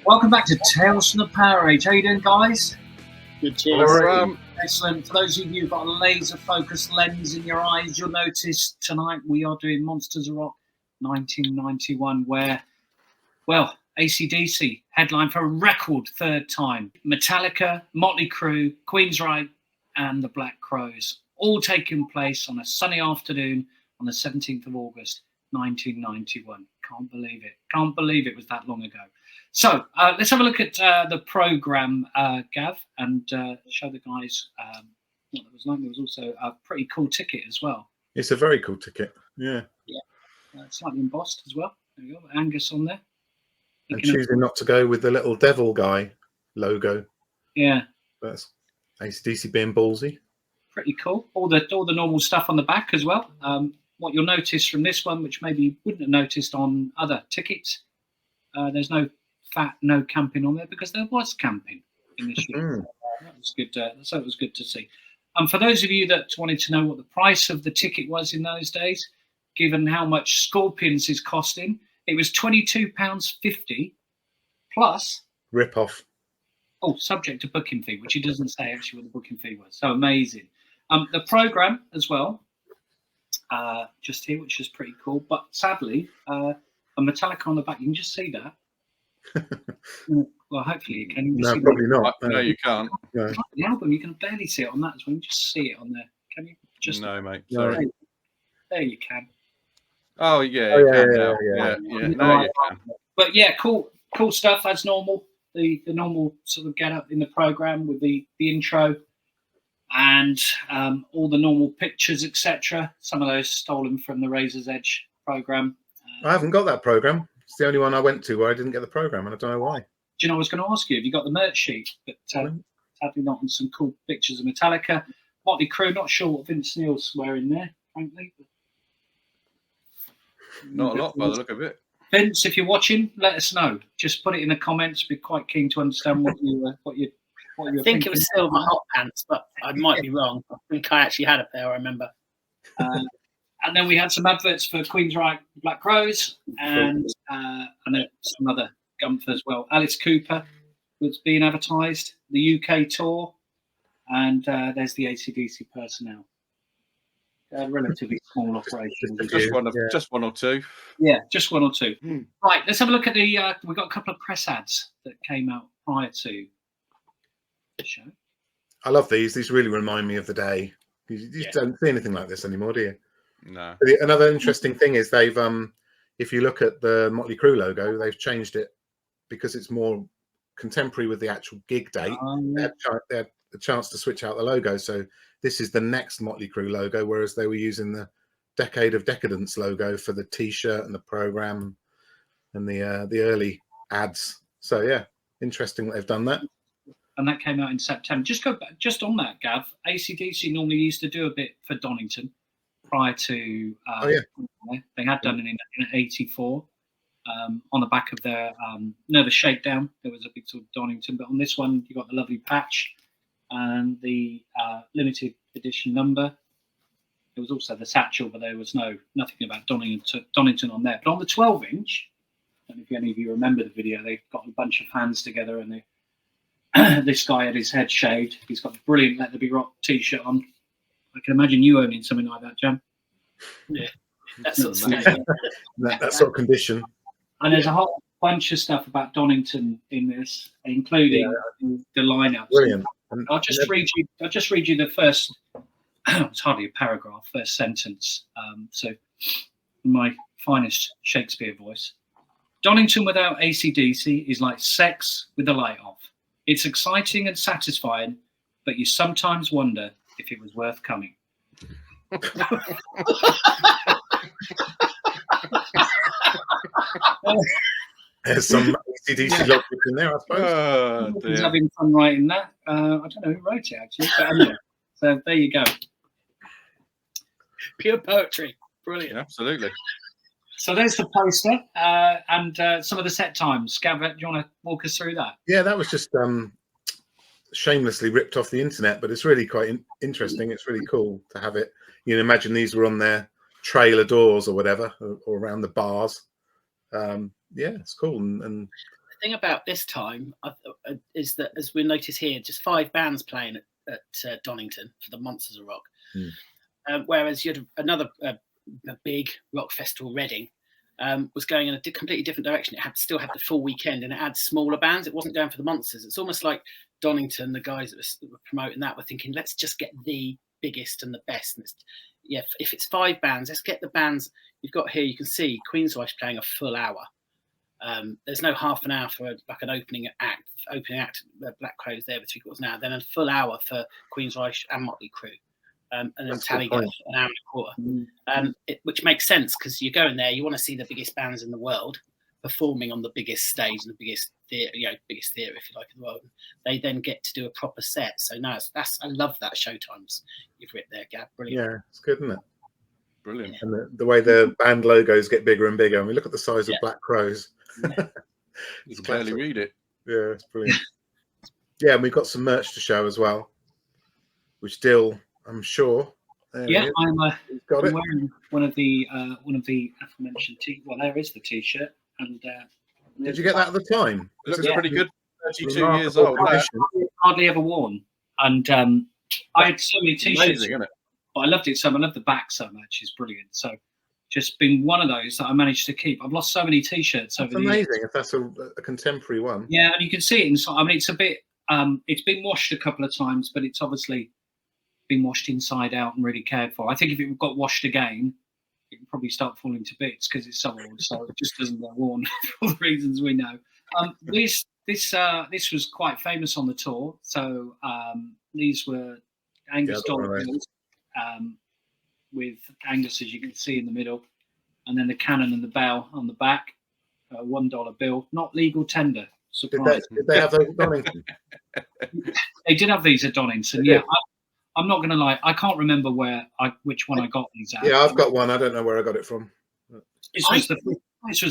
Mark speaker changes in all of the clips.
Speaker 1: Welcome back to Tales from the PowerAge. How you doing, guys?
Speaker 2: Good, cheers.
Speaker 1: Excellent. For those of you who've got a laser focused lens in your eyes, you'll notice tonight we are doing Monsters of Rock 1991, where, well, AC/DC headline for a record third time. Metallica, Mötley Crue, Queensrÿche, and the Black Crowes, all taking place on a sunny afternoon on the 17th of August, 1991. Can't believe it. Can't believe it was that long ago. So let's have a look at the programme, Gav, and show the guys what it was like. There was also a pretty cool ticket as well.
Speaker 3: It's a very cool ticket, yeah.
Speaker 1: Yeah, slightly embossed as well. There we go, Angus on there.
Speaker 3: And choosing not to go with the little devil guy logo.
Speaker 1: Yeah.
Speaker 3: That's AC/DC being ballsy.
Speaker 1: Pretty cool. All the normal stuff on the back as well. What you'll notice from this one, which maybe you wouldn't have noticed on other tickets, there's no camping on there because there was camping in this year. That was good. So it was good to see. For those of you that wanted to know what the price of the ticket was in those days, given how much Scorpions is costing, it was £22.50 plus
Speaker 3: rip-off.
Speaker 1: Oh, subject to booking fee, which he doesn't say actually what the booking fee was. So amazing. The programme as well, just here, which is pretty cool. But sadly, a Metallica on the back. You can just see that. Well, hopefully you can.
Speaker 3: No, probably not.
Speaker 4: No, you can't.
Speaker 3: No.
Speaker 1: The album, you can barely see it on that as well. You just see it on there. Can you? Just
Speaker 4: no, mate. Sorry.
Speaker 1: There you can.
Speaker 4: Oh yeah, yeah. No, you can.
Speaker 1: But yeah, cool stuff as normal. The normal sort of get up in the program with the intro and all the normal pictures, etc. Some of those stolen from the Razor's Edge program.
Speaker 3: I haven't got that program. It's the only one I went to where I didn't get the program, and I don't know why.
Speaker 1: Do you know I was going to ask you? Have you got the merch sheet? But sadly not. And some cool pictures of Metallica, Mötley Crue. Not sure what Vince Neil's wearing there, frankly. But
Speaker 4: not a lot by the look of it.
Speaker 1: Vince, if you're watching, let us know. Just put it in the comments. Be quite keen to understand what you
Speaker 2: I think it was Silver Hot Pants, but I might be wrong. I think I actually had a pair. I remember.
Speaker 1: And then we had some adverts for Queensrÿche, Black Crowes, and some other gumph as well. Alice Cooper was being advertised, the UK tour, and there's the AC/DC personnel. Relatively small operation.
Speaker 4: Just one or two.
Speaker 1: Yeah, just one or two. Right, let's have a look at the. We've got a couple of press ads that came out prior to the show.
Speaker 3: I love these. These really remind me of the day. You don't see anything like this anymore, do you?
Speaker 4: No.
Speaker 3: Another interesting thing is they've, if you look at the Mötley Crue logo, they've changed it because it's more contemporary with the actual gig date. They had a chance to switch out the logo, so this is the next Mötley Crue logo, whereas they were using the Decade of Decadence logo for the T-shirt and the program and the early ads. So yeah, interesting that they've done that.
Speaker 1: And that came out in September. Just go back, just on that, Gav. AC/DC normally used to do a bit for Donington prior to. They had done it in '84 on the back of their Nervous Shakedown. There was a big sort of Donington, but on this one you got the lovely patch and the limited edition number. There was also the satchel, but there was nothing about Donington on there. But on the 12-inch, I don't know if any of you remember the video, they got a bunch of fans together and this guy had his head shaved. He's got a brilliant Let There Be Rock T-shirt on. I can imagine you owning something like that, Jam.
Speaker 2: Yeah, that sort of
Speaker 3: that sort of condition.
Speaker 1: And there's a whole bunch of stuff about Donington in this, including the lineups.
Speaker 3: Brilliant.
Speaker 1: I'll just read you the first. It's hardly a paragraph. First sentence. So, in my finest Shakespeare voice, Donington without AC/DC is like sex with the light off. It's exciting and satisfying, but you sometimes wonder if it was worth coming.
Speaker 3: There's some AC/DC logic in there, I suppose.
Speaker 1: He's having fun writing that. I don't know who wrote it, actually. But anyway, so there you go.
Speaker 2: Pure poetry. Brilliant.
Speaker 4: Yeah, absolutely.
Speaker 1: So there's the poster and some of the set times. Gav, do you want to walk us through that?
Speaker 3: Yeah, that was just shamelessly ripped off the internet, but it's really quite interesting. It's really cool to have it. You know, imagine these were on their trailer doors or whatever, or around the bars. Yeah, it's cool. And
Speaker 2: thing about this time is that, as we notice here, just 5 bands playing at Donington for the Monsters of Rock. Whereas you had another a big rock festival, Reading, was going in a completely different direction. It still had the full weekend, and it had smaller bands. It wasn't going for the monsters. It's almost like Donington, the guys that were promoting that were thinking, let's just get the biggest and the best. And if it's 5 bands, let's get the bands you've got here. You can see Queensrÿche playing a full hour. There's no half an hour for like an opening act. Black Crowes there for 3/4 an hour. Then a full hour for Queensrÿche and Mötley Crue. And then Metallica an hour and a quarter, which makes sense because you're going there, you want to see the biggest bands in the world performing on the biggest stage and the biggest theatre, biggest theatre if you like in the world. They then get to do a proper set. So no, I love that show times you've written there, Gab. Brilliant.
Speaker 3: Yeah, it's good, isn't it?
Speaker 4: Brilliant.
Speaker 3: And the way the band logos get bigger and bigger. I mean, look at the size of Black Crowes.
Speaker 4: You can barely read it.
Speaker 3: Yeah, it's brilliant. Yeah, and we've got some merch to show as well, which Dill, I'm sure.
Speaker 1: I'm wearing one of the aforementioned well, there is the t-shirt. And
Speaker 3: did you get that at the time?
Speaker 4: It looks pretty good. 32 years old.
Speaker 1: Hardly ever worn. And I had so many t-shirts.
Speaker 4: Amazing, isn't it?
Speaker 1: But I loved it so much. I love the back so much. It's brilliant. So just been one of those that I managed to keep. I've lost so many t-shirts over the years.
Speaker 3: Amazing if that's a contemporary one.
Speaker 1: Yeah, and you can see it inside. I mean, it's a bit. It's been washed a couple of times, but it's obviously been washed inside out and really cared for. I think if it got washed again, it would probably start falling to bits because it's so old. So it just doesn't get worn for the reasons we know. This was quite famous on the tour. So these were Angus dollar bills, with Angus, as you can see, in the middle, and then the cannon and the bell on the back. $1 bill, not legal tender. Surprise.
Speaker 3: Did they have those at Donington?
Speaker 1: They did have these at Donington. Yeah. I'm not going to lie. I can't remember which one I got these at.
Speaker 3: Yeah, I've got one. I don't know where I got it from.
Speaker 1: This was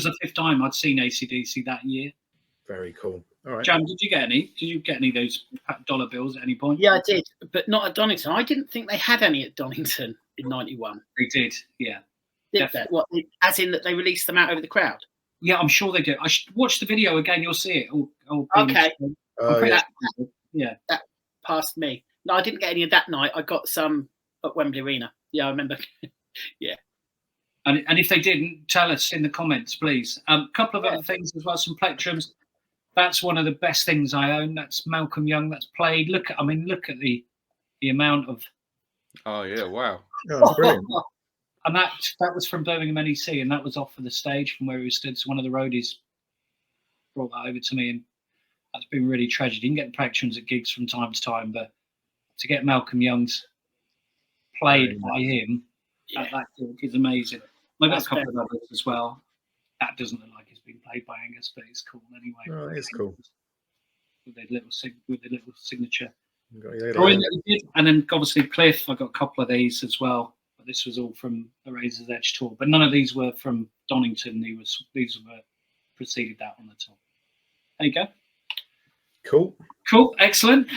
Speaker 1: the 5th time I'd seen AC/DC that year.
Speaker 3: Very cool. All right.
Speaker 1: Jam, did you get any? Did you get any of those dollar bills at any point?
Speaker 2: Yeah, I did, but not at Donington. I didn't think they had any at Donington in '91.
Speaker 1: They did. Yeah.
Speaker 2: Did they? What? As in that they released them out over the crowd?
Speaker 1: Yeah, I'm sure they did. I should watch the video again. You'll see it.
Speaker 2: Okay.
Speaker 1: Yeah.
Speaker 2: That passed me. No, I didn't get any of that night. I got some at Wembley Arena. Yeah, I remember. Yeah.
Speaker 1: And if they didn't, tell us in the comments, please. Couple of other things as well. Some plectrums. That's one of the best things I own. That's Malcolm Young. That's played. Look at the amount of.
Speaker 4: Oh yeah! Wow.
Speaker 3: Oh, brilliant.
Speaker 1: And that was from Birmingham NEC, and that was off of the stage from where we stood. So one of the roadies brought that over to me, and that's been really tragic. You can get plectrums at gigs from time to time, but to get Malcolm Young's played by him at that gig is amazing. I've got a couple of others as well. That doesn't look like it's been played by Angus, but it's cool anyway.
Speaker 3: Oh, it is cool.
Speaker 1: With the little signature.
Speaker 3: Yeah.
Speaker 1: And then obviously Cliff, I got a couple of these as well. But this was all from the Razor's Edge tour. But none of these were from Donington. These were preceded that on the tour. There you go. Cool. Excellent.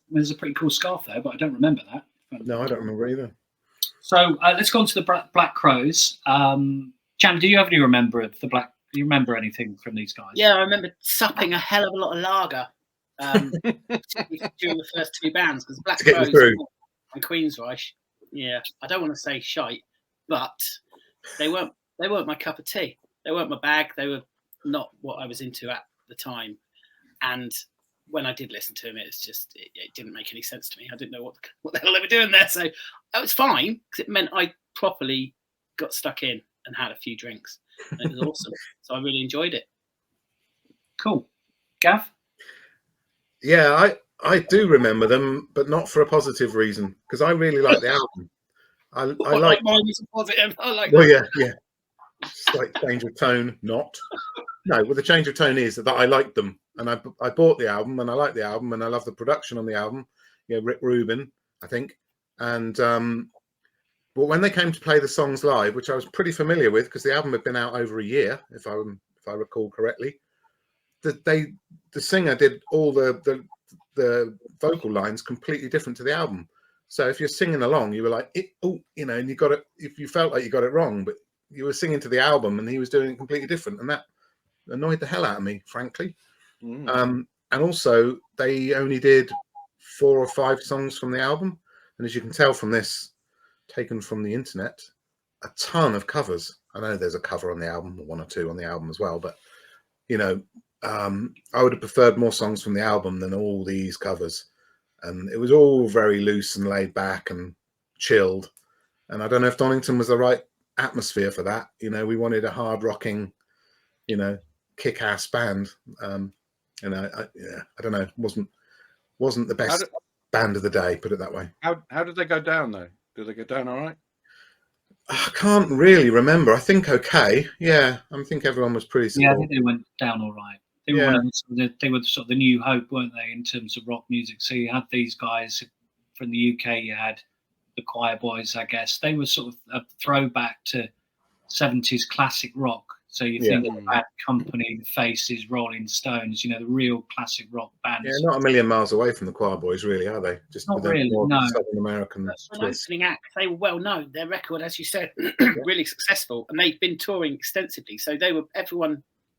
Speaker 1: There's a pretty cool scarf there, but I don't remember that.
Speaker 3: No, I don't remember either.
Speaker 1: So let's go on to the Black Crowes. Jan, do you have any remember of the Black? Do you remember anything from these guys?
Speaker 2: Yeah, I remember supping a hell of a lot of lager during the first 2 bands because Black Crowes and Queensrÿche. Yeah, I don't want to say shite, but they weren't my cup of tea. They weren't my bag. They were not what I was into at the time. And when I did listen to them, it didn't make any sense to me. I didn't know what the hell they were doing there. So that was fine because it meant I properly got stuck in and had a few drinks. And it was awesome. So I really enjoyed it.
Speaker 1: Cool. Gav?
Speaker 3: Yeah, I do remember them, but not for a positive reason because I really like the album. I like
Speaker 2: mine was a positive. I like.
Speaker 3: Well, yeah. Slight change of tone, not. No, well, the change of tone is that I liked them, and I bought the album, and I like the album, and I love the production on the album. Yeah, Rick Rubin, I think, and but when they came to play the songs live, which I was pretty familiar with because the album had been out over a year, if I recall correctly, the singer did all the vocal lines completely different to the album. So if you're singing along, you were like, and you got it. If you felt like you got it wrong, but you were singing to the album, and he was doing it completely different, and that annoyed the hell out of me, frankly. And also, they only did 4 or 5 songs from the album, and as you can tell from this, taken from the internet, a ton of covers. I know there's a cover on the album, or 1 or 2 on the album as well, but you know, I would have preferred more songs from the album than all these covers. And it was all very loose and laid back and chilled. And I don't know if Donington was the right atmosphere for that. You know, we wanted a hard rocking, you know, kick-ass band. I don't know, wasn't the best band of the day, put it that way.
Speaker 4: How did they go down though? Did they go down all right?
Speaker 3: I can't really remember. I think okay. Yeah, I think everyone was pretty supportive.
Speaker 1: Yeah, I think they went down all right. They were sort of the new hope, weren't they, in terms of rock music? So you had these guys from the UK. You had the Choir Boys, I guess. They were sort of a throwback to 70s classic rock. So you think of Bad Company, The Faces, Rolling Stones, you know, the real classic rock bands.
Speaker 3: Yeah, not a million miles away from the Choir Boys, really, are they? Just
Speaker 1: not really, no.
Speaker 3: Southern American twist.
Speaker 2: Opening act, they were well known. Their record, as you said, really successful, and they've been touring extensively. So they were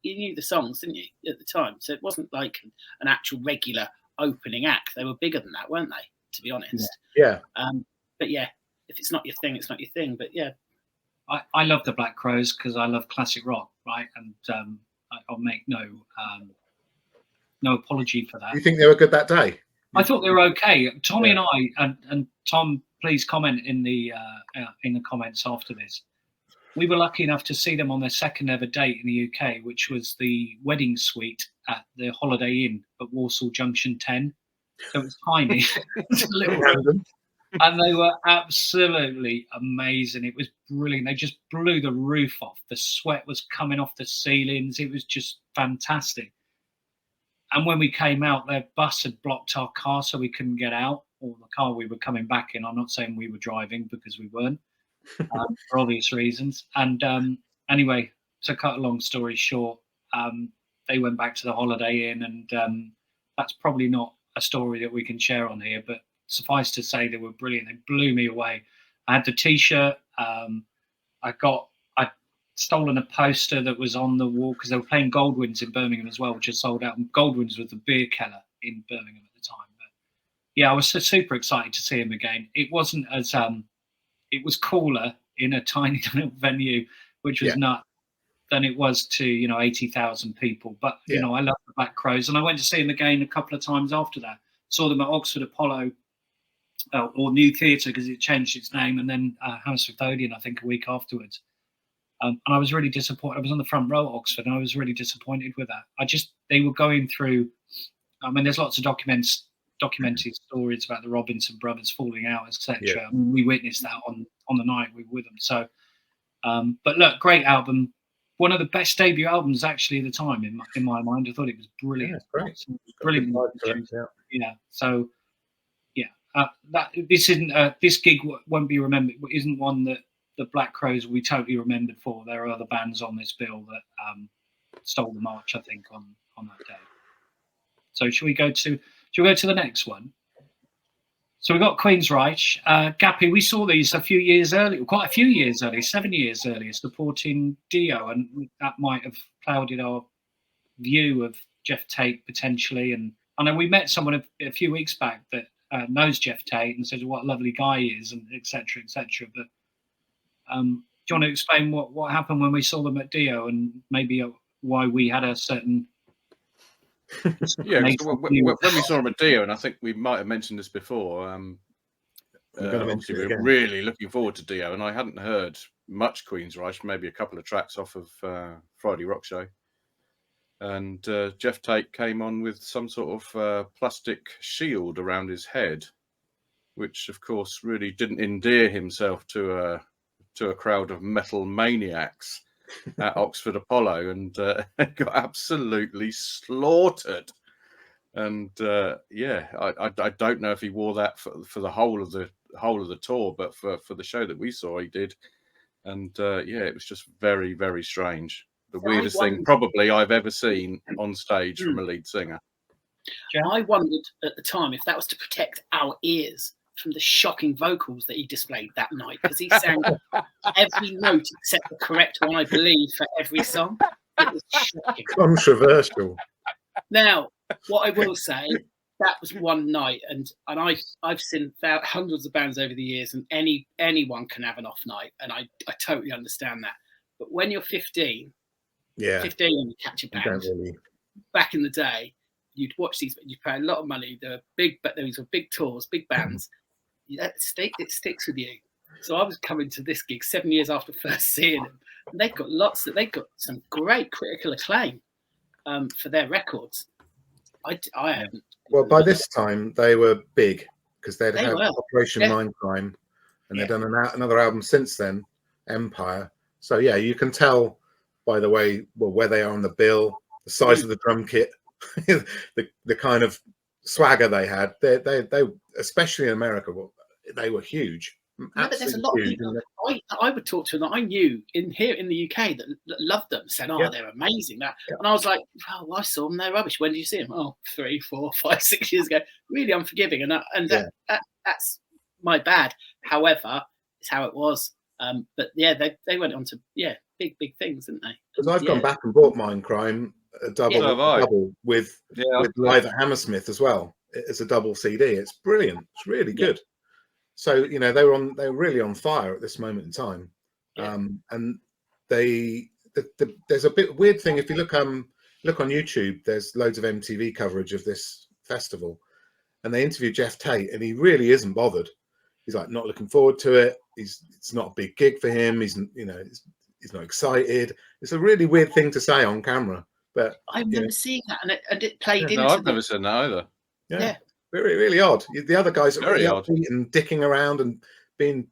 Speaker 2: you knew the songs, didn't you, at the time? So it wasn't like an actual regular opening act. They were bigger than that, weren't they? To be honest.
Speaker 3: Yeah.
Speaker 2: But yeah, if it's not your thing, it's not your thing. But yeah.
Speaker 1: I love the Black Crowes because I love classic rock, right? And I'll make no apology for that.
Speaker 3: You think they were good that day?
Speaker 1: I thought they were okay. Tommy and I, and Tom, please comment in the comments after this. We were lucky enough to see them on their second ever date in the UK, which was the wedding suite at the Holiday Inn at Walsall Junction 10. So it was tiny. It's a little random. And they were absolutely amazing. It was brilliant. They just blew the roof off. The sweat was coming off the ceilings. It was just fantastic. And when we came out, their bus had blocked our car, so we couldn't get out, or the car we were coming back in. I'm not saying we were driving because we weren't, for obvious reasons. And anyway, to cut a long story short, they went back to the Holiday Inn, and that's probably not a story that we can share on here, but suffice to say, they were brilliant. They blew me away. I had the T-shirt. I'd stolen a poster that was on the wall because they were playing Goldwyn's in Birmingham as well, which had sold out. And Goldwyn's was the beer keller in Birmingham at the time. But yeah, I was super excited to see him again. It wasn't as it was cooler in a tiny little venue, which was nuts, than it was to 80,000 people. But you know, I love the Black Crowes, and I went to see them again a couple of times after that. Saw them at Oxford Apollo. Or New Theatre because it changed its name, and then Hammersmith Odeon, I think, a week afterwards. And I was really disappointed. I was on the front row at Oxford, and I was really disappointed with that. They were going through. I mean, there's lots of documented stories about the Robinson brothers falling out, etc.
Speaker 3: Yeah.
Speaker 1: I mean, we witnessed that on the night we were with them. So, but look, great album. One of the best debut albums actually at the time in my mind. I thought it was brilliant.
Speaker 3: Yeah, great.
Speaker 1: Brilliant. Yeah. So. This gig won't be remembered. Isn't one that the Black Crowes will be totally remembered for. There are other bands on this bill that stole the march, I think, on that day. So should we go to the next one? So we've got Queensrÿche. Gappy, we saw these quite a few years earlier, 7 years earlier, supporting Dio, and that might have clouded our view of Jeff Tate potentially. And I know we met someone a few weeks back that knows Jeff Tate and says what a lovely guy he is, and etc. etc. But do you want to explain what happened when we saw them at Dio, and maybe why we had a certain
Speaker 4: when we saw them at Dio, and I think we might have mentioned this before, obviously we were really looking forward to Dio, and I hadn't heard much Queensrÿche, maybe a couple of tracks off of Friday Rock Show. And Jeff Tate came on with some sort of plastic shield around his head, which, of course, really didn't endear himself to a crowd of metal maniacs at Oxford Apollo, and got absolutely slaughtered. And I don't know if he wore that for the whole of the tour, but for the show that we saw, he did. And it was just very, very strange. The weirdest thing probably I've ever seen on stage from a lead singer.
Speaker 2: I wondered at the time if that was to protect our ears from the shocking vocals that he displayed that night, because he sang every note except the correct one, I believe, for every song. It was shocking.
Speaker 3: Controversial.
Speaker 2: Now, what I will say, that was one night, and I've seen hundreds of bands over the years, and anyone can have an off night, and I totally understand that. But when you're 15 and you catch a band, back in the day, you'd watch these, you'd pay a lot of money. There were big tours, big bands. It sticks with you. So I was coming to this gig 7 years after first seeing them, and they've got some great critical acclaim for their records. I haven't.
Speaker 3: Well, by this time they were big because they'd had Operation Mindcrime, and they'd done another album since then, Empire. So yeah, you can tell by the way, where they are on the bill, the size of the drum kit, the kind of swagger they had. They especially in America, they were huge.
Speaker 2: No, but there's a lot of people I would talk to that I knew here in the UK that loved them, said, they're amazing. And I was like, oh, I saw them, they're rubbish. When did you see them? Oh, 3, 4, 5, 6 years ago. Really unforgiving. And that's my bad. However, it's how it was. But yeah, they went on to big things, didn't they?
Speaker 3: Because I've gone back and bought Mindcrime a double with Live at Hammersmith as well. It's a double CD. It's brilliant. It's really good. So they were really on fire at this moment in time, and there's a bit weird thing if you look on YouTube. There's loads of MTV coverage of this festival, and they interview Jeff Tate, and he really isn't bothered. He's like not looking forward to it. It's not a big gig for him. He's not excited. It's a really weird thing to say on camera. But
Speaker 2: I remember seeing that, and it played into.
Speaker 4: No, I've never seen that either.
Speaker 2: Yeah.
Speaker 3: Really, really odd. The other guys are really
Speaker 4: odd
Speaker 3: and dicking around and being,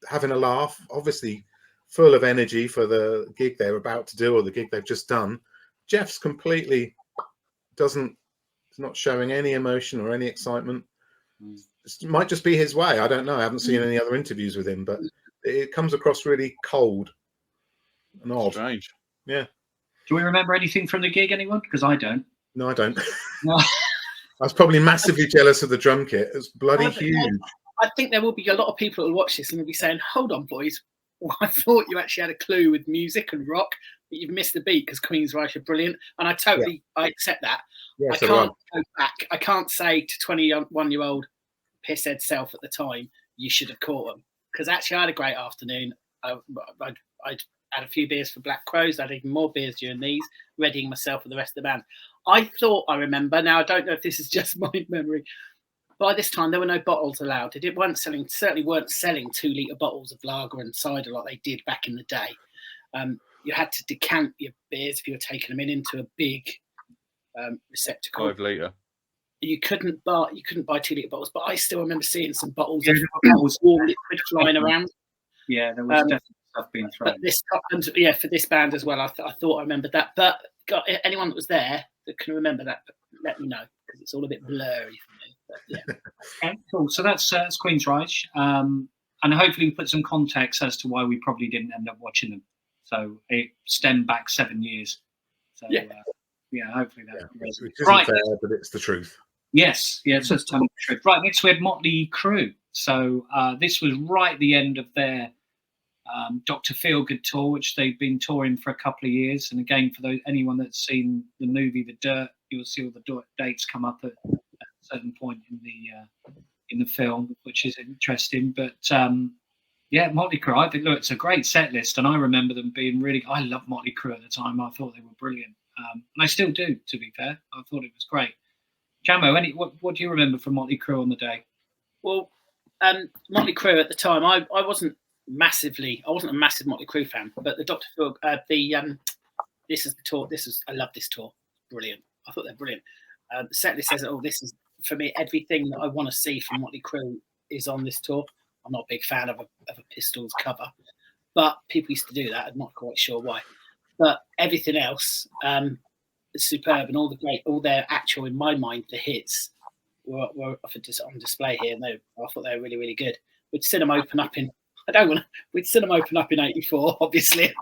Speaker 3: having a laugh. Obviously, full of energy for the gig they're about to do or the gig they've just done. Jeff's completely not showing any emotion or any excitement. It might just be his way. I don't know. I haven't seen any other interviews with him, but it comes across really cold and odd.
Speaker 4: Strange.
Speaker 3: Yeah.
Speaker 1: Do we remember anything from the gig, anyone? Because I don't.
Speaker 3: No, I don't.
Speaker 1: No.
Speaker 3: I was probably massively jealous of the drum kit. It was bloody huge.
Speaker 2: I think there will be a lot of people who watch this and will be saying, hold on, boys. Well, I thought you actually had a clue with music and rock, but you've missed the beat because Queensrÿche are brilliant. And I accept that. Yeah, I can't go back. I can't say to 21-year-old pisshead self at the time, you should have caught them. Because actually I had a great afternoon. I'd had a few beers for Black Crows. I had even more beers during these, readying myself for the rest of the band. I thought I remember, now I don't know if this is just my memory, by this time there were no bottles allowed. They certainly weren't selling 2-litre bottles of lager and cider like they did back in the day. You had to decant your beers if you were taking them into a big receptacle.
Speaker 4: 5 litre.
Speaker 2: You couldn't buy 2-litre bottles, but I still remember seeing some bottles of warm liquid flying around.
Speaker 1: Yeah, there was definitely stuff being thrown.
Speaker 2: But for this band as well, I thought I remembered that. But anyone that was there that can remember that, let me know, because it's all a bit blurry for me. But, yeah.
Speaker 1: Okay, cool. So that's Queensrÿche, and hopefully we put some context as to why we probably didn't end up watching them. So it stemmed back 7 years. So hopefully that's
Speaker 3: which isn't fair, but it's the truth.
Speaker 1: Yes, so it's totally the truth. Right, next we had Mötley Crue. So this was right at the end of their Dr. Feelgood tour, which they've been touring for a couple of years. And again, for anyone that's seen the movie The Dirt, you'll see all the dates come up at a certain point in the film, which is interesting. But Mötley Crue, I think, it's a great set list, and I remember them being really. I loved Mötley Crue at the time. I thought they were brilliant, and I still do. To be fair, I thought it was great. Jamo, what do you remember from Mötley Crue on the day?
Speaker 2: Well, Mötley Crue at the time, I wasn't a massive Mötley Crue fan, but the Dr. Phil, this is the tour. I love this tour. Brilliant. I thought they're brilliant. The set list says, this is for me everything that I want to see from Mötley Crue is on this tour. I'm not a big fan of a Pistols cover, but people used to do that. I'm not quite sure why, but everything else is superb, and all their actual, in my mind, the hits were on display here, and I thought they were really, really good. We'd seen them open up in. We'd seen them open up in '84, obviously.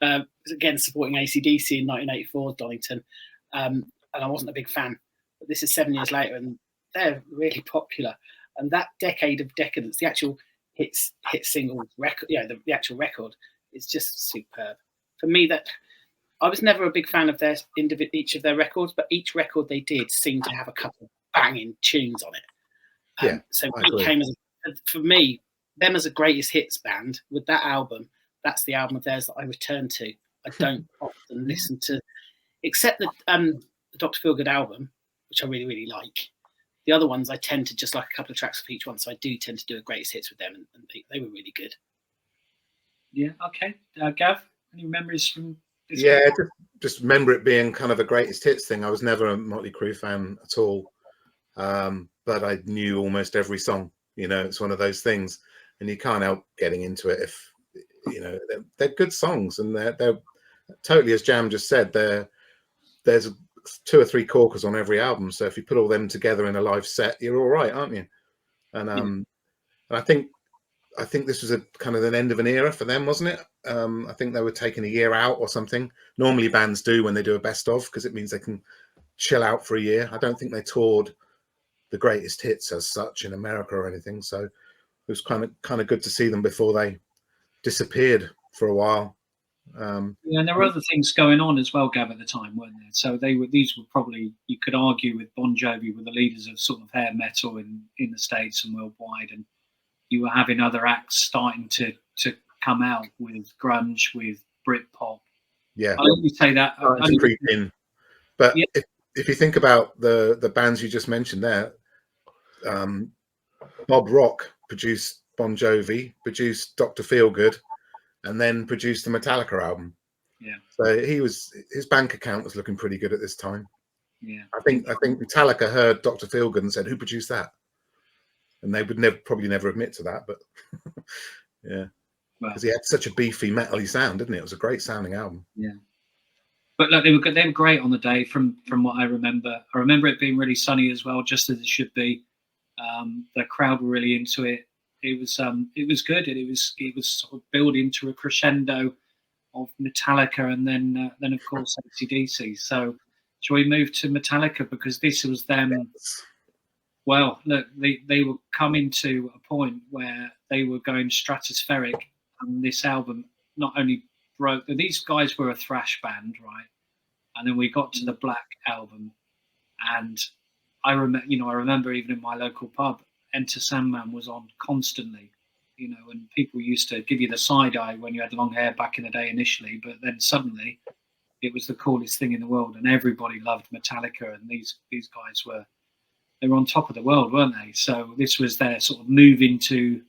Speaker 2: Again, supporting AC/DC in 1984, Donington, and I wasn't a big fan. But this is 7 years later, and they're really popular. And that decade of decadence, the actual hit single record, the actual record, is just superb. For me, that I was never a big fan of each of their records, but each record they did seemed to have a couple of banging tunes on it. So it came for me, them as a greatest hits band with that album. That's the album of theirs that I return to. I don't often listen to, except the Dr. Feelgood album, which I really, really like. The other ones I tend to just like a couple of tracks of each one, so I do tend to do a greatest hits with them, and they were really good.
Speaker 1: Yeah. Okay. Gav, any memories from?
Speaker 3: Yeah, just remember it being kind of a greatest hits thing. I was never a Mötley Crüe fan at all, but I knew almost every song. You know, it's one of those things, and you can't help getting into it if you know they're good songs, and they're totally, as Jam just said, there's 2 or 3 corkers on every album. So if you put all them together in a live set, you're all right, aren't you? And and I think this was a kind of an end of an era for them, wasn't it? I think they were taking a year out or something. Normally bands do when they do a best of, because it means they can chill out for a year. I don't think they toured the greatest hits as such in America or anything. So it was kind of good to see them before they disappeared for a while.
Speaker 1: And there were other things going on as well, Gav, at the time, weren't there? So these were probably, you could argue with Bon Jovi were the leaders of sort of hair metal in the States and worldwide, and you were having other acts starting to come out with grunge, with Britpop.
Speaker 3: Yeah,
Speaker 1: I only say that.
Speaker 3: Creep in. But yeah. If you think about the bands you just mentioned there, Bob Rock produced Bon Jovi, produced Dr. Feelgood, and then produced the Metallica album.
Speaker 1: Yeah.
Speaker 3: So his bank account was looking pretty good at this time.
Speaker 1: Yeah.
Speaker 3: I think Metallica heard Dr. Feelgood and said, "Who produced that?" And they would probably never admit to that, but yeah, because he had such a beefy, metally sound, didn't he? It was a great sounding album.
Speaker 1: Yeah. But look, they were great on the day. From what I remember it being really sunny as well, just as it should be. The crowd were really into it. It was good, and it was sort of building to a crescendo of Metallica, and then of course AC/DC. So shall we move to Metallica, because this was them?
Speaker 3: Yes.
Speaker 1: Well, look, they were coming to a point where they were going stratospheric, and this album not only broke. These guys were a thrash band, right? And then we got to the Black album, and I remember even in my local pub, Enter Sandman was on constantly, and people used to give you the side eye when you had long hair back in the day initially, but then suddenly it was the coolest thing in the world, and everybody loved Metallica, and these guys were on top of the world, weren't they? So this was their sort of move into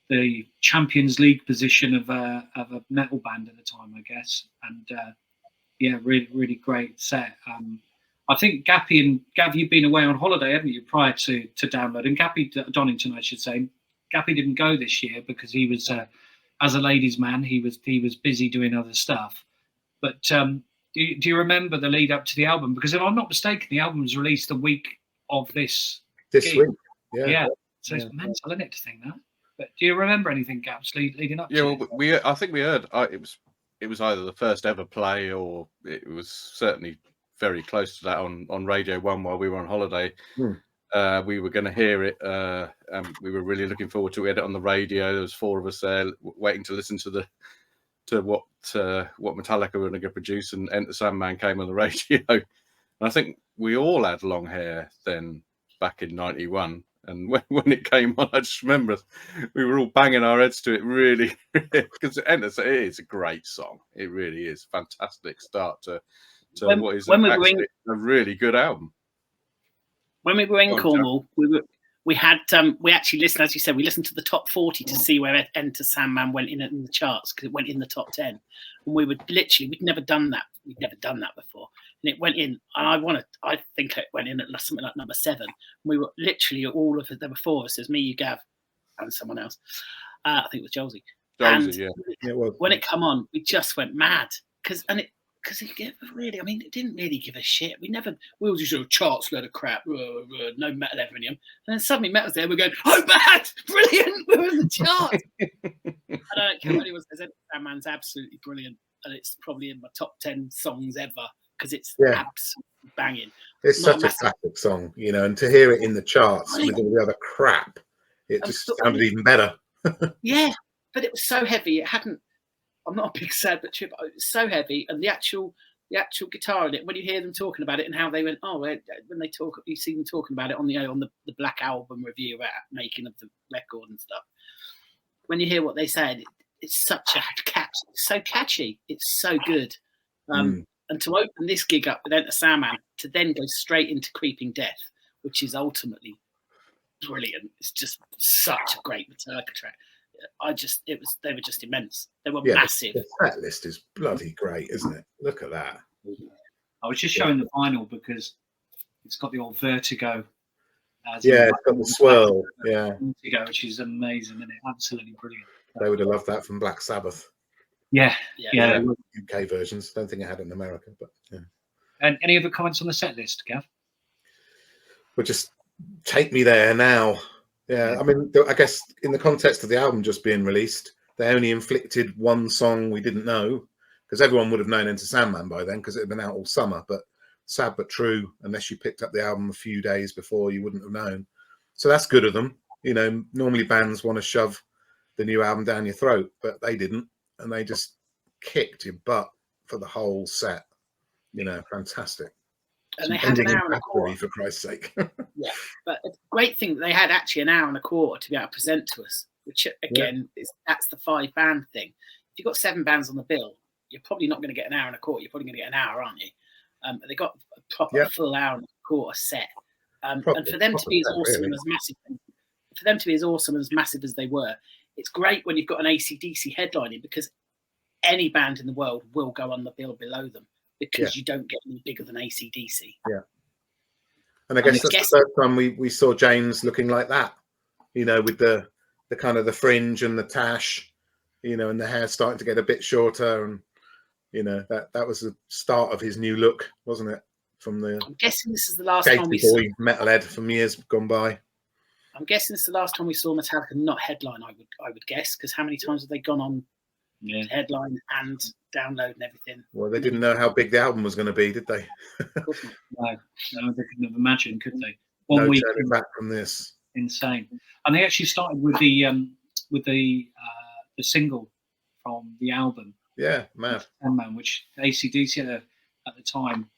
Speaker 1: the Champions League position of a metal band at the time, I guess. And yeah, really, really great set. I think Gappy and Gav, you've been away on holiday, haven't you, prior to Download? And Gappy Donington, I should say. Gappy didn't go this year because he was, as a ladies' man, he was busy doing other stuff. But do you remember the lead up to the album? Because if I'm not mistaken, the album was released the week of this
Speaker 3: week.
Speaker 1: Yeah. So it's mental, isn't it, to think that? But do you remember anything, Gaps, leading up to it?
Speaker 4: Yeah, well, I think we heard it was either the first ever play, or it was certainly very close to that on Radio 1 while we were on holiday. We were going to hear it, and we were really looking forward to it on the radio. There was 4 of us there waiting to listen to what Metallica were going to produce, and Enter Sandman came on the radio. And I think we all had long hair then, back in '91. And when it came on, I just remember we were all banging our heads to it, really, because it is a great song. It really is a fantastic start to what is actually a really good album.
Speaker 2: When we were in Cornwall, we actually listened, as you said, we listened to the top 40 to see where Enter Sandman went in the charts, because it went in the top 10. And we would we'd never done that. We'd never done that before. And it went in, and I think it went in at something like number 7. We were literally all of it. There were 4 of us. There's me, you, Gav, and someone else. I think it was Josie.
Speaker 3: Yeah.
Speaker 2: When it come on, we just went mad because it really, I mean, it didn't really give a shit. We all just sort of charts load of crap, no metal ever in them. And then suddenly metal's there, we're going, oh, bad, brilliant, we're in the chart. I don't care what anyone says, Sandman's absolutely brilliant, and it's probably in my top 10 songs ever, because it's absolutely banging.
Speaker 3: It's such a classic song, and to hear it in the charts with all the other crap, it just sounded even better.
Speaker 2: Yeah, but it was so heavy, I'm not a big sad but trip. It was so heavy, and the actual the actual guitar in it, when you hear them talking about it and how they went, when they talk, you see them talking about it on the Black Album review about making of the record and stuff. When you hear what they said, it's such a catch, it's so catchy, it's so good. And to open this gig up with Enter Sandman, to then go straight into Creeping Death, which is ultimately brilliant. It's just such a great Metallica track. They were just immense. They were massive.
Speaker 3: The set list is bloody great, isn't it? Look at that.
Speaker 1: I was just showing the vinyl because it's got the old Vertigo.
Speaker 3: It's got the swirl. Yeah,
Speaker 1: Vertigo, which is amazing, isn't it? Absolutely brilliant.
Speaker 3: They would have loved that from Black Sabbath.
Speaker 1: Yeah.
Speaker 3: UK versions. Don't think it had it in America, but yeah.
Speaker 1: And any other comments on the set list, Gav?
Speaker 3: Well, just Take Me There Now. Yeah, I mean, I guess in the context of the album just being released, they only inflicted one song we didn't know, because everyone would have known Enter Sandman by then because it had been out all summer. But Sad But True, unless you picked up the album a few days before, you wouldn't have known. So that's good of them. You know, normally bands want to shove the new album down your throat, but they didn't, and they just kicked your butt for the whole set. You know, fantastic.
Speaker 2: And they had an hour and a quarter,
Speaker 3: for Christ's sake.
Speaker 2: Yeah, but a great thing, they had actually an hour and a quarter to be able to present to us, which again that's the 5-band thing. If you've got 7 bands on the bill, you're probably not going to get an hour and a quarter. You're probably going to get an hour, aren't you? They got a proper full hour and a quarter set, and for them to be as awesome and as massive, for them to be as awesome and as massive as they were, it's great when you've got an AC/DC headlining, because any band in the world will go on the bill below them, because you don't get any bigger than AC/DC.
Speaker 3: Yeah. And I guess that's the first time we saw James looking like that, you know, with the kind of the fringe and the tash, you know, and the hair starting to get a bit shorter. And, you know, that was the start of his new look, wasn't it? From the
Speaker 2: I'm guessing this is the last time we saw
Speaker 3: metalhead from years gone by.
Speaker 2: I'm guessing it's the last time we saw Metallica not headline, I would guess, because how many times have they gone on headline and download and everything?
Speaker 3: Well, they didn't know how big the album was going to be, did they?
Speaker 1: No, they couldn't have imagined, could they?
Speaker 3: 1 week back from this.
Speaker 1: Insane. And they actually started with the single from the album.
Speaker 3: Yeah, mad.
Speaker 1: Man, which AC/DC at the time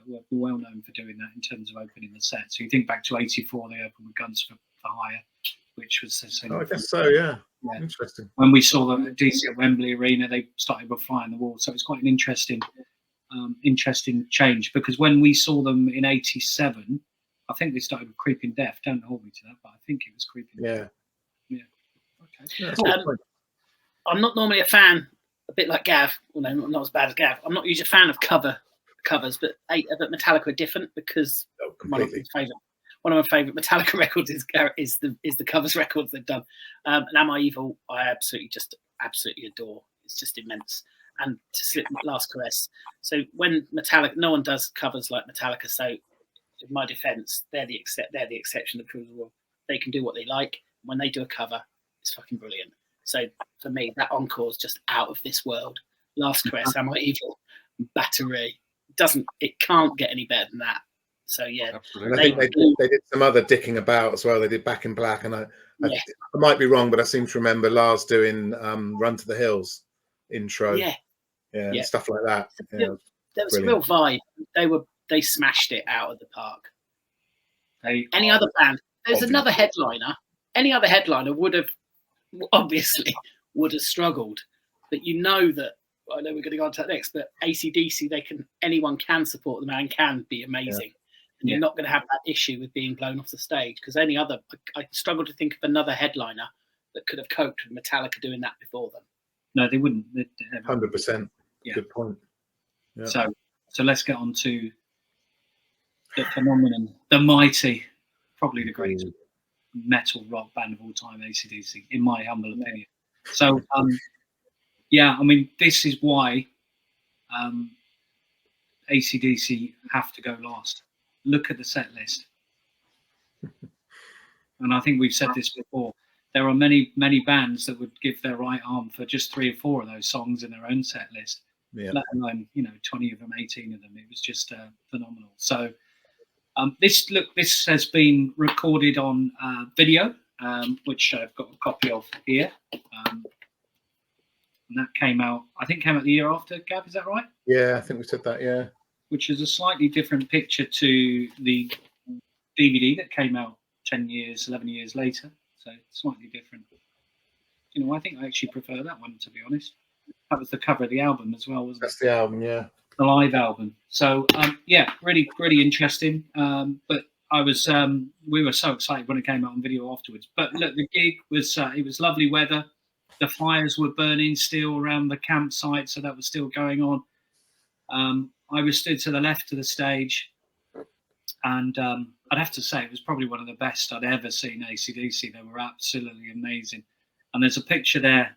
Speaker 1: were well known for doing that in terms of opening the set. So you think back to '84, they opened with Guns for Hire, which was the single.
Speaker 3: I guess so. Yeah. Interesting.
Speaker 1: When we saw the DC at Wembley Arena, they started with Fly on the Wall. So it's quite an interesting change, because when we saw them in '87, I think they started with Creeping Death. Don't hold me to that, but I think it was Creeping Death. Yeah. Okay.
Speaker 3: Cool.
Speaker 2: I'm not normally a fan, a bit like Gav. Well, no, not as bad as Gav. I'm not usually a fan of covers, but Metallica are different, because one of my favourite Metallica records is the covers records they've done. And Am I Evil, I absolutely adore. It's just immense. And To Slip Last Caress. So when Metallica, no one does covers like Metallica. So in my defence, they're the exception that proves the rule. They can do what they like. When they do a cover, it's fucking brilliant. So for me, that encore is just out of this world. Last Caress, Am I Evil, Battery. It can't get any better than that. So yeah,
Speaker 3: absolutely. I think they did some other dicking about as well. They did Back in Black, and I might be wrong, but I seem to remember Lars doing Run to the Hills intro. And stuff like that.
Speaker 2: There was a real vibe. They smashed it out of the park. Any other band? There's another headliner. Any other headliner would have struggled, but you know that. I know we're going to go on to that next, but AC/DC, anyone can support them and can be amazing. And you're not going to have that issue with being blown off the stage, because I struggle to think of another headliner that could have coped with Metallica doing that before them.
Speaker 1: No, they wouldn't.
Speaker 3: 100%. Good point. Yeah.
Speaker 1: So let's get on to the phenomenon, the mighty, probably the greatest metal rock band of all time, AC/DC, in my humble opinion. So, I mean, this is why AC/DC have to go last. Look at the set list. And I think we've said this before. There are many, many bands that would give their right arm for just 3 or 4 of those songs in their own set list. Yeah. Let alone, 20 of them, 18 of them. It was just phenomenal. So this has been recorded on video, which I've got a copy of here. and that came out, I think, the year after. Gav, is that right?
Speaker 3: Yeah, I think we said that. Yeah,
Speaker 1: which is a slightly different picture to the DVD that came out 11 years later. So it's slightly different. You know, I think I actually prefer that one, to be honest. That was the cover of the album as well, wasn't it?
Speaker 3: That's the album, yeah.
Speaker 1: The live album. So yeah, really, really interesting. But I was, we were so excited when it came out on video afterwards. But look, the gig was, it was lovely weather. The fires were burning still around the campsite, so that was still going on. I was stood to the left of the stage, and I'd have to say it was probably one of the best I'd ever seen AC/DC. They were absolutely amazing. And there's a picture there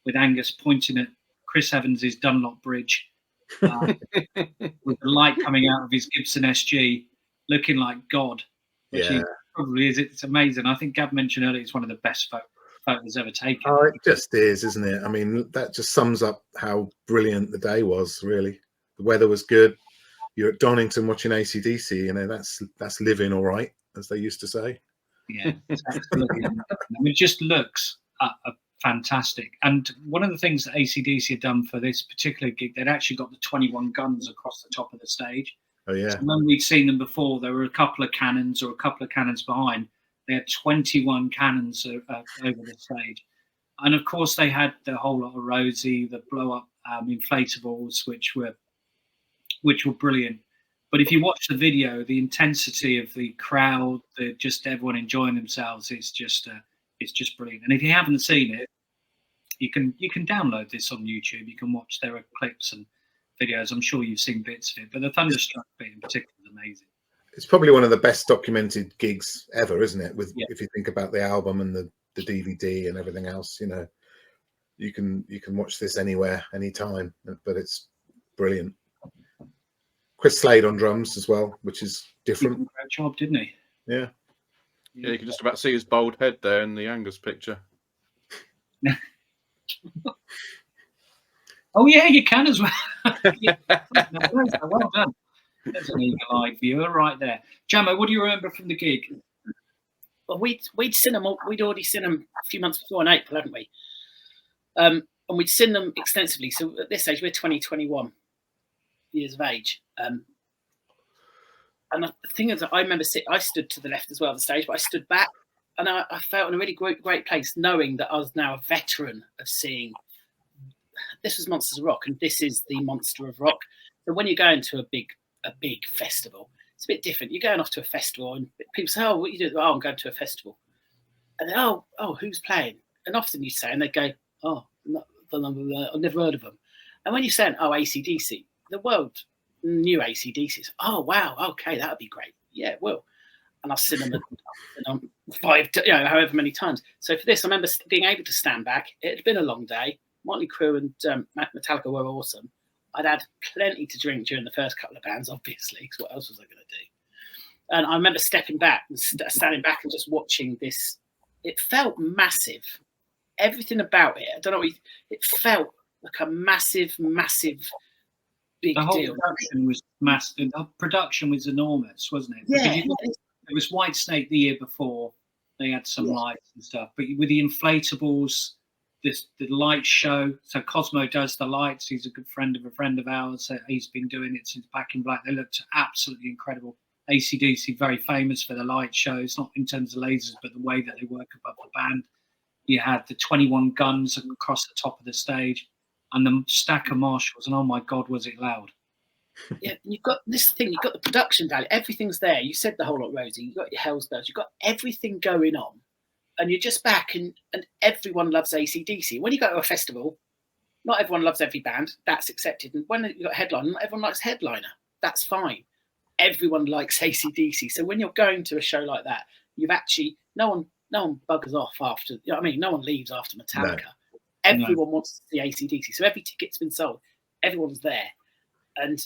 Speaker 1: with Angus pointing at Chris Evans's Dunlop Bridge with the light coming out of his Gibson SG, looking like God, which he probably is. It's amazing. I think Gab mentioned earlier it's one of the best photos ever taken.
Speaker 3: Oh, it just is, isn't it? I mean, that just sums up how brilliant the day was, really. The weather was good. You're at Donington watching AC/DC, you know, that's living all right, as they used to say.
Speaker 1: Yeah, absolutely. It just looks fantastic. And one of the things that AC/DC had done for this particular gig, they'd actually got the 21 guns across the top of the stage.
Speaker 3: Oh, yeah.
Speaker 1: So when we'd seen them before, there were a couple of cannons or a couple of cannons behind. They had 21 cannons over the stage. And of course, they had the whole lot of Rosie, the blow-up inflatables, which were brilliant. But if you watch the video, the intensity of the crowd, just everyone enjoying themselves, it's just brilliant. And if you haven't seen it, you can download this on YouTube. You can watch. There are clips and videos. I'm sure you've seen bits of it, but the Thunderstruck bit in particular is amazing.
Speaker 3: It's probably one of the best documented gigs ever, isn't it? If you think about the album and the DVD and everything else, you know, you can watch this anywhere, anytime. But it's brilliant. Chris Slade on drums as well, which is different.
Speaker 1: He did a great job, didn't he?
Speaker 3: Yeah.
Speaker 4: Yeah, you can just about see his bald head there in the Angus picture.
Speaker 1: Oh yeah, you can as well. Yeah. Well done. That's an eagle-eyed viewer right there. Jamo, what do you remember from the gig?
Speaker 2: Well, we'd seen them. We'd already seen them a few months before in April, hadn't we? And we'd seen them extensively. So at this stage, we're 21 years of age. And the thing is, I remember I stood to the left as well of the stage, but I stood back, and I felt in a really great place, knowing that I was now a veteran of seeing. This was Monsters of Rock, and this is the monster of rock. So when you're going to a big festival, it's a bit different. You're going off to a festival, and people say, "Oh, what are you doing?" "Oh, I'm going to a festival." And then, "Oh, who's playing?" And often you say, and they go, "Oh, I've never heard of them." And when you're saying, "Oh, AC/DC," the world knew AC/DC. So, "Oh, wow, okay, that would be great." "Yeah, it will." And I've seen them however many times. So for this, I remember being able to stand back. It had been a long day. Mötley Crue and Metallica were awesome. I'd had plenty to drink during the first couple of bands, obviously, because what else was I going to do? And I remember stepping back and standing back and just watching this. It felt massive. Everything about it, I don't know, it felt like a massive big
Speaker 1: the whole
Speaker 2: deal.
Speaker 1: Production was massive. The production was enormous, wasn't it?
Speaker 2: Yeah.
Speaker 1: It was Whitesnake the year before. They had some lights and stuff. But with the inflatables, the light show. So Cosmo does the lights. He's a good friend of ours. He's been doing it since Back in Black. They looked absolutely incredible. AC/DC, very famous for the light shows, not in terms of lasers, but the way that they work above the band. You had the 21 guns across the top of the stage and the stack of Marshalls. And oh my God, was it loud.
Speaker 2: Yeah, you've got this thing, you've got the production value. Everything's there. You said the whole lot, Rosie. You've got your Hellsbells. You've got everything going on. And you're just back, and everyone loves AC/DC. When you go to a festival, not everyone loves every band. That's accepted. And when you've got a headliner, not everyone likes headliner. That's fine. Everyone likes AC/DC. So when you're going to a show like that, you've actually no one buggers off after. You know what I mean? No one leaves after Metallica. No. Everyone wants to see AC/DC. So every ticket's been sold. Everyone's there, and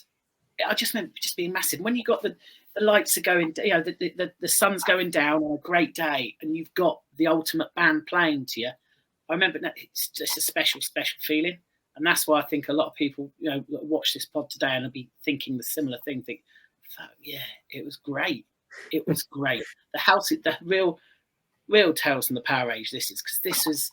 Speaker 2: I just remember just being massive. When you got the lights are going, the sun's going down on a great day, and you've got the ultimate band playing to you. I remember that it's just a special feeling, and that's why I think a lot of people, watch this pod today and will be thinking the similar thing. Think, yeah, it was great. It was great. The real Tales from the PowerAge. This is because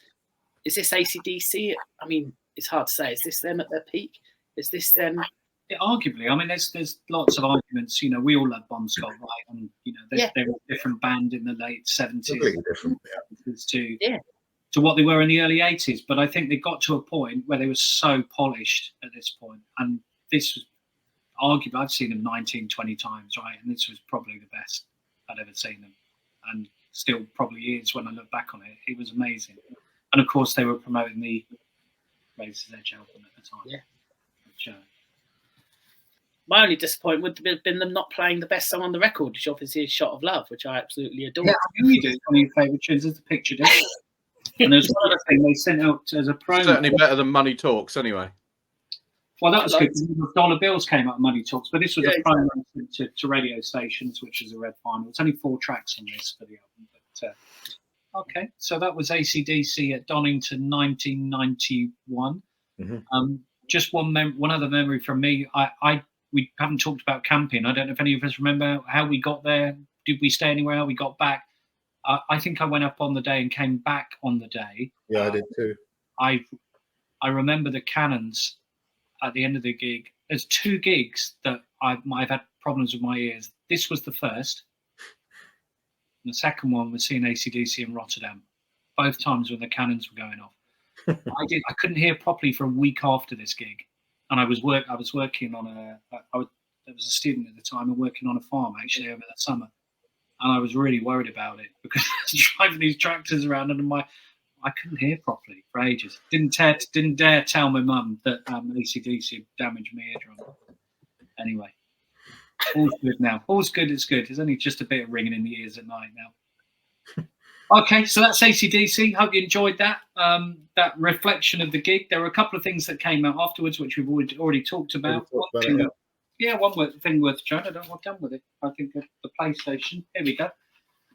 Speaker 2: is this AC/DC? I mean, it's hard to say. Is this them at their peak? Is this them?
Speaker 1: Yeah, arguably, I mean, there's lots of arguments. We all love Bon Scott, right? And they were a different band in the late 70s,
Speaker 3: completely different,
Speaker 1: to what they were in the early 80s. But I think they got to a point where they were so polished at this point, and this was arguably, I've seen them 19, 20 times, right? And this was probably the best I'd ever seen them, and still probably is when I look back on it. It was amazing. And of course, they were promoting the Razor's Edge album at the time.
Speaker 2: Yeah.
Speaker 1: Which,
Speaker 2: my only disappointment would have been them not playing the best song on the record, which obviously is "Shot of Love," which I absolutely adore.
Speaker 1: Yeah, I knew you did. One of your favourite tunes is the picture, didn't you? And there's one other thing they sent out as a promo.
Speaker 4: Certainly better than Money Talks, anyway.
Speaker 1: Well, that was good. Dollar Bills came out of Money Talks, but this was a promo to radio stations, which is a red vinyl. It's only 4 tracks on this for the album. But okay, so that was AC/DC at Donington, 1991.
Speaker 3: Mm-hmm.
Speaker 1: Just one other memory from me. We haven't talked about camping. I don't know if any of us remember how we got there. Did we stay anywhere? How we got back? I think I went up on the day and came back on the day.
Speaker 3: Yeah, I did too.
Speaker 1: I remember the Cannons at the end of the gig. There's 2 gigs that I've had problems with my ears. This was the first. And the second one was seeing AC/DC in Rotterdam. Both times when the Cannons were going off. I couldn't hear properly for a week after this gig. And I was working on I was a student at the time and working on a farm actually over the summer. And I was really worried about it because I was driving these tractors around and I couldn't hear properly for ages. Didn't dare tell my mum that AC/DC damaged my eardrum. Anyway, all's good now. All's good. It's good. There's only just a bit of ringing in the ears at night now. Okay, so that's AC/DC. Hope you enjoyed that. That reflection of the gig. There were a couple of things that came out afterwards, which we've already talked about. One thing worth showing. I don't know what I've done with it. I think the PlayStation. Here we go.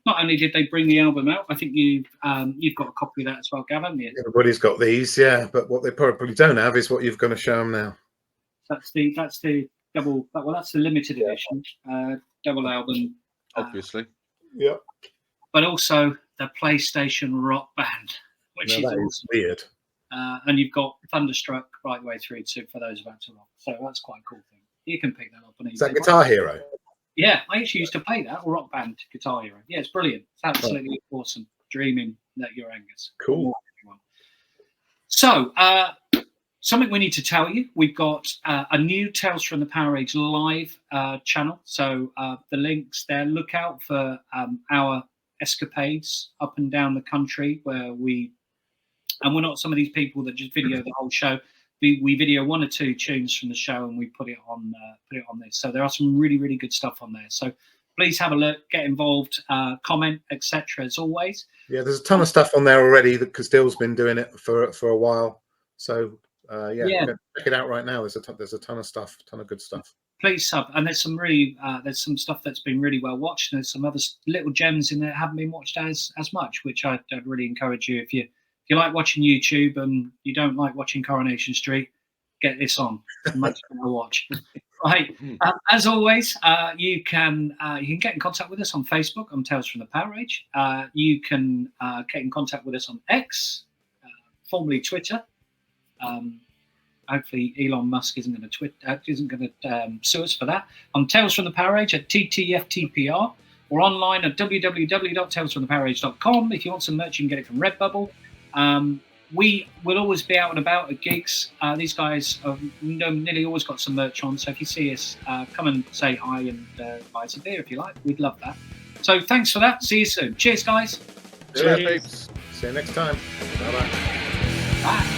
Speaker 1: Not only did they bring the album out, I think you've got a copy of that as well, Gav, haven't you?
Speaker 3: Everybody's got these, yeah. But what they probably don't have is what you're going to show them now.
Speaker 1: That's the double. Well, that's the limited edition double album.
Speaker 4: Obviously.
Speaker 3: Yep.
Speaker 1: But also the PlayStation Rock Band, which is awesome.
Speaker 3: Weird.
Speaker 1: And you've got Thunderstruck right the way through for those about to rock. So that's quite a cool thing. You can pick that up on eBay.
Speaker 3: Is that Guitar Hero?
Speaker 1: Yeah, I actually used to play that, or Rock Band Guitar Hero. Yeah, it's brilliant. It's absolutely awesome. Dreaming that you're Angus.
Speaker 3: Cool.
Speaker 1: So, something we need to tell you. We've got a new Tales from the PowerAge live channel. So the link's there. Look out for our escapades up and down the country where we're not some of these people that just video the whole show. We video 1 or 2 tunes from the show and we put it on this. So there are some really, really good stuff on there. So please have a look, get involved, comment, etc. as always.
Speaker 3: Yeah, there's a ton of stuff on there already because Dill's been doing it for a while. So check it out right now. There's a ton of stuff, ton of good stuff.
Speaker 1: Please sub, and there's some stuff that's been really well watched. And there's some other little gems in there that haven't been watched as much, which I'd really encourage you. If you like watching YouTube and you don't like watching Coronation Street, get this on. Much better watch. Right. As always, you can get in contact with us on Facebook on Tales from the PowerAge. You can get in contact with us on X, formerly Twitter. Hopefully Elon Musk isn't going to sue us for that. On Tales from the PowerAge at TTFTPR, or online at www.talesfromthepowerage.com. If you want some merch, you can get it from Redbubble. We will always be out and about at gigs. These guys have nearly always got some merch on. So if you see us, come and say hi and buy us a beer if you like. We'd love that. So thanks for that. See you soon. Cheers, guys.
Speaker 3: Cheers. See you next time. Bye-bye.
Speaker 1: Bye.